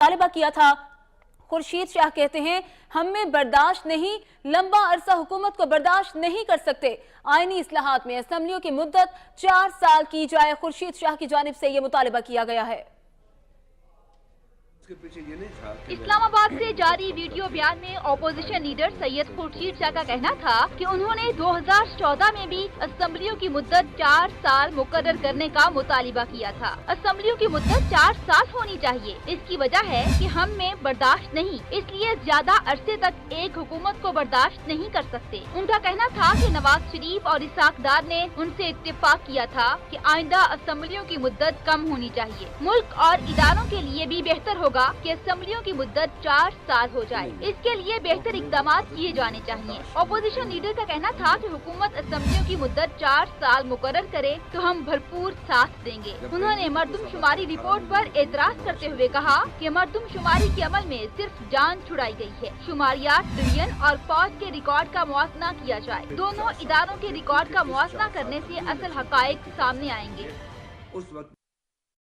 مطالبہ کیا تھا۔ خورشید شاہ کہتے ہیں ہم میں برداشت نہیں، لمبا عرصہ حکومت کو برداشت نہیں کر سکتے، آئینی اصلاحات میں اسمبلیوں کی مدت 4 سال کی جائے۔ خورشید شاہ کی جانب سے یہ مطالبہ کیا گیا ہے۔ اسلام آباد سے جاری ویڈیو بیان میں اپوزیشن لیڈر سید خورشید شاہ کا کہنا تھا کہ انہوں نے 2014 میں بھی اسمبلیوں کی مدت 4 سال مقرر کرنے کا مطالبہ کیا تھا۔ اسمبلیوں کی مدت 4 سال ہونی چاہیے، اس کی وجہ ہے کہ ہم میں برداشت نہیں، اس لیے زیادہ عرصے تک ایک حکومت کو برداشت نہیں کر سکتے۔ ان کا کہنا تھا کہ نواز شریف اور اسحاق ڈار نے ان سے اتفاق کیا تھا کہ آئندہ اسمبلیوں کی مدت کم ہونی چاہیے۔ ملک اور اداروں کے لیے بھی بہتر ہوگا کہ اسمبلیوں کی مدت 4 سال ہو جائے، اس کے لیے بہتر اقدامات کیے جانے چاہیے۔ اپوزیشن لیڈر کا کہنا تھا کہ حکومت اسمبلیوں کی مدت 4 سال مقرر کرے تو ہم بھرپور ساتھ دیں گے۔ انہوں نے مردم شماری رپورٹ پر اعتراض کرتے ہوئے کہا کہ مردم شماری کے عمل میں صرف جان چھڑائی گئی ہے، شماریات ڈویژن اور فوج کے ریکارڈ کا موازنہ کیا جائے۔ دونوں اداروں کے ریکارڈ کا موازنہ کرنے سے اصل حقائق سامنے آئیں گے۔